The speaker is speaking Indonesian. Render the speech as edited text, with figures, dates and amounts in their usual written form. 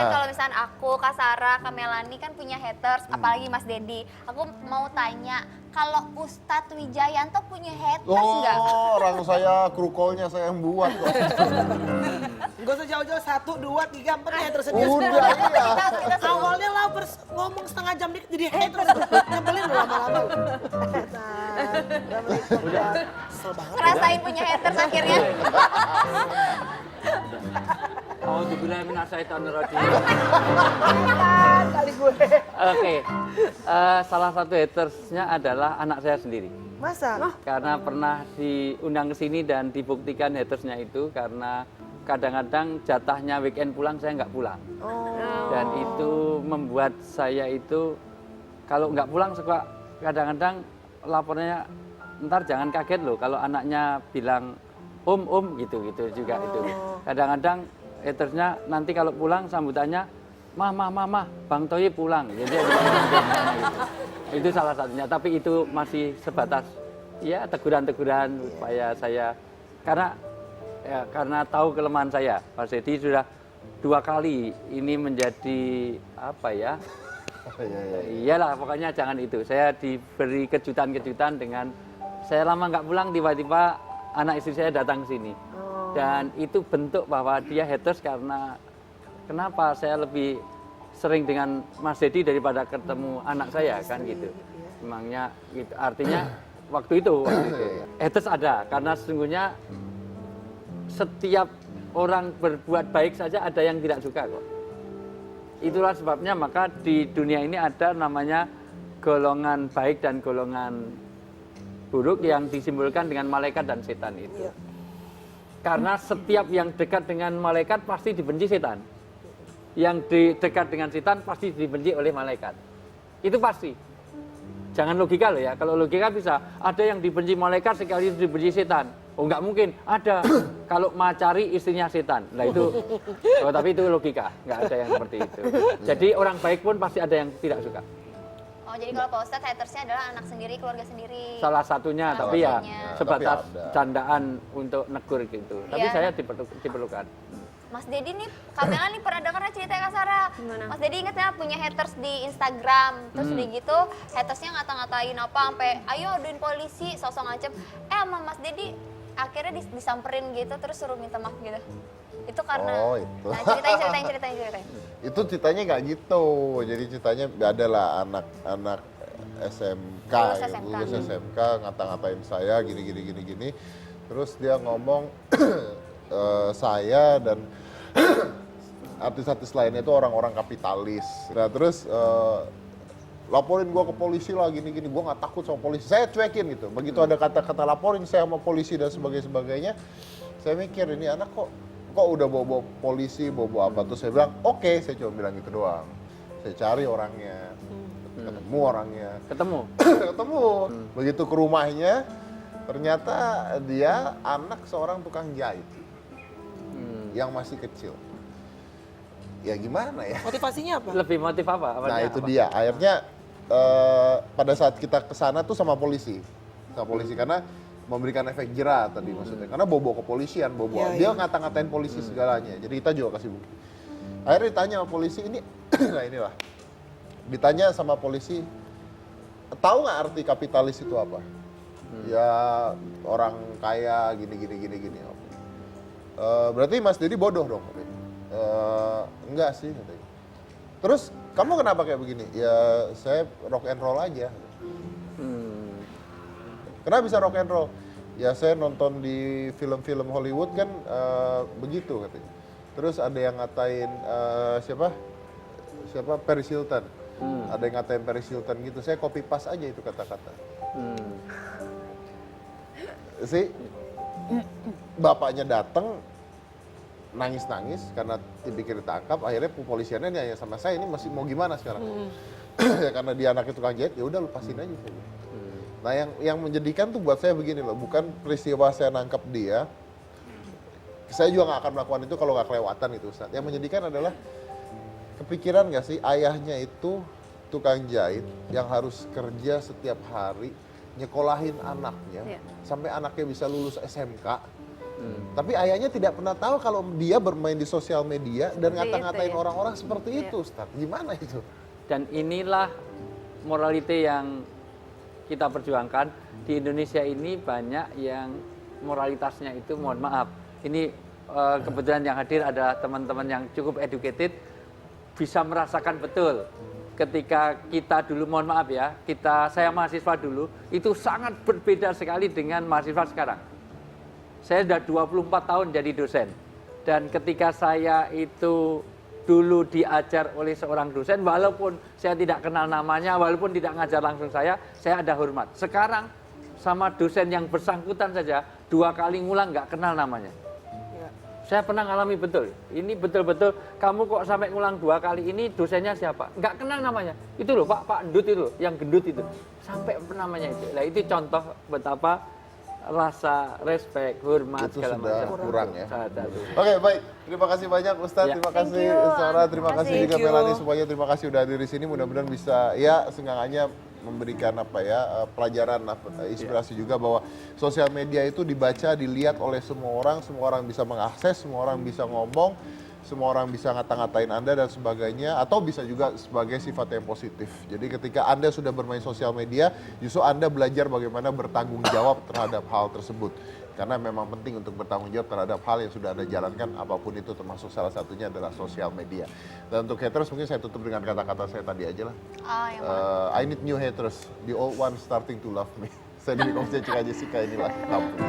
kan kalau misalnya aku, Kak Sarah, Kak Melani kan punya haters, apalagi Mas Dedi. Aku mau tanya, kalau Ustadz Wijayanto punya haters nggak? Oh, orang saya krukolnya saya yang buat kok. Gak usah jauh-jauh, 1, 2, 3, 4 ya tersedia Udah, iya. Awalnya lovers ngomong setengah jam dikit jadi haters. Nyebelin loh lama-lama. Udah, kesel banget. Ngerasain punya haters akhirnya. Oh, dibilang minasaiton rajim. Kali gue. Oke, salah satu hatersnya adalah anak saya sendiri. Masa? Karena pernah diundang ke sini dan dibuktikan hatersnya itu karena kadang-kadang jatahnya weekend pulang saya nggak pulang. Dan itu membuat saya itu kalau nggak pulang suka kadang-kadang lapornya ntar jangan kaget loh kalau anaknya bilang gitu juga itu. Kadang-kadang hatersnya nanti kalau pulang sambutannya mah Bang Toyi pulang. Jadi gitu. Itu salah satunya. Tapi itu masih sebatas ya teguran-teguran supaya saya karena tahu kelemahan saya. Pak Sedi sudah 2 kali ini menjadi apa ya? Iyalah pokoknya jangan itu. Saya diberi kejutan-kejutan dengan saya lama nggak pulang tiba-tiba anak istri saya datang ke sini. Dan itu bentuk bahwa dia haters karena kenapa saya lebih sering dengan Mas Dedi daripada ketemu anak saya kan gitu. Memangnya gitu. Artinya waktu itu haters ada karena sesungguhnya setiap orang berbuat baik saja ada yang tidak suka kok. Itulah sebabnya maka di dunia ini ada namanya golongan baik dan golongan buruk yang disimbolkan dengan malaikat dan setan itu. Karena setiap yang dekat dengan malaikat pasti dibenci setan. Yang dekat dengan setan pasti dibenci oleh malaikat. Itu pasti. Jangan logika loh ya. Kalau logika bisa. Ada yang dibenci malaikat sekali dibenci setan. Oh nggak mungkin. Ada. Kalau macari istrinya setan. Nah itu. Oh, tapi itu logika. Nggak ada yang seperti itu. Jadi orang baik pun pasti ada yang tidak suka. Oh jadi kalau Pak Ustadz hatersnya adalah anak sendiri, keluarga sendiri. Salah satunya, tapi ya sebatas Tapi ada. candaan untuk negur gitu. Tapi Iya. saya diperlukan. Mas Dedi nih, Kamela nih pernah dengar cerita Kak Sarah. Mas Dedi inget nggak punya haters di Instagram. Terus udah gitu hatersnya ngata-ngatain apa sampai ayo aduin polisi, sosok ngancem. Sama Mas Dedi akhirnya disamperin gitu terus suruh minta maaf gitu. Itu karena Oh, itu. Nah, ceritain. Itu ceritanya nggak gitu. Jadi ceritanya ada lah anak SMK, Lulus gitu, SMK. lulus SMK ngata-ngatain saya gini. Terus dia ngomong saya dan artis-artis lainnya itu orang-orang kapitalis. Nah terus laporin gua ke polisi lah gini. Gua nggak takut sama polisi. Saya cuekin gitu. Begitu ada kata-kata laporin saya sama polisi dan sebagainya, saya mikir ini anak kok udah bawa polisi, bawa apa. Terus saya bilang, oke, saya cuma bilang gitu doang. Saya cari orangnya, ketemu orangnya. Ketemu. Begitu ke rumahnya, ternyata dia anak seorang tukang jahit. Yang masih kecil. Ya gimana ya? Motivasinya apa? Lebih motif apa? Nah itu dia, akhirnya pada saat kita kesana tuh sama polisi. Karena memberikan efek jera tadi maksudnya. Karena bobo kepolisian, dia ngata-ngatain polisi segalanya. Jadi kita juga kasih bukti. Akhirnya ditanya sama polisi ini, nah inilah. Ditanya sama polisi, tahu nggak arti kapitalis itu apa? Ya orang kaya gini. Berarti Mas Dedi bodoh dong. Enggak sih katanya. Terus kamu kenapa kayak begini? Ya saya rock and roll aja. Kenapa bisa rock and roll? Ya saya nonton di film-film Hollywood kan begitu katanya. Terus ada yang ngatain siapa Paris Hilton. Ada yang ngatain Paris Hilton gitu. Saya copy paste aja itu kata-kata. Si bapaknya datang nangis-nangis karena dipikir ditangkap. Akhirnya kepolisiannya nanya sama saya ini masih mau gimana sekarang? Ya karena dia anaknya tukang jahit, ya udah lepasin aja saya. Nah yang menjadikan tuh buat saya begini loh, bukan peristiwa saya nangkap dia, saya juga nggak akan melakukan itu kalau nggak kelewatan itu Ustaz. Yang menjadikan adalah kepikiran nggak sih ayahnya itu tukang jahit yang harus kerja setiap hari nyekolahin anaknya sampai anaknya bisa lulus SMK, Tapi ayahnya tidak pernah tahu kalau dia bermain di sosial media dan Seperti ngata-ngatain itu ya. orang-orang seperti itu, Ustaz. Gimana itu? Dan inilah morality yang kita perjuangkan. Di Indonesia ini banyak yang moralitasnya itu, mohon maaf, ini kebetulan yang hadir ada teman-teman yang cukup educated, bisa merasakan betul ketika kita dulu, mohon maaf ya, saya mahasiswa dulu, itu sangat berbeda sekali dengan mahasiswa sekarang. Saya sudah 24 tahun jadi dosen, dan ketika saya itu dulu diajar oleh seorang dosen, walaupun saya tidak kenal namanya, walaupun tidak ngajar langsung saya ada hormat. Sekarang sama dosen yang bersangkutan saja 2 kali ngulang nggak kenal namanya. Saya pernah ngalami betul, ini betul-betul kamu kok sampai ngulang 2 kali, ini dosennya siapa? Nggak kenal namanya. Itu loh Pak Endut itu, yang gendut itu. Sampai namanya itu. Nah itu contoh betapa rasa respect, hormat, Itu segala sudah macam. kurang ya. Ada tuh. Oke, baik. Terima kasih banyak Ustadz, Ya. terima Thank kasih you. Sarah, terima kasih Thank juga you. Melanie, semuanya terima kasih udah hadir di sini. Mudah-mudahan bisa ya seenggaknya memberikan pelajaran, inspirasi juga bahwa sosial media itu dibaca, dilihat oleh semua orang bisa mengakses, semua orang bisa ngomong, semua orang bisa ngata-ngatain Anda dan sebagainya, atau bisa juga sebagai sifat yang positif. Jadi ketika Anda sudah bermain sosial media, justru Anda belajar bagaimana bertanggung jawab terhadap hal tersebut. Karena memang penting untuk bertanggung jawab terhadap hal yang sudah Anda jalankan, apapun itu, termasuk salah satunya adalah sosial media. Dan untuk haters mungkin saya tutup dengan kata-kata saya tadi aja lah. Yang mana? I need new haters, the old one starting to love me. Saya dari Komisi Cika Jessica, inilah kampung.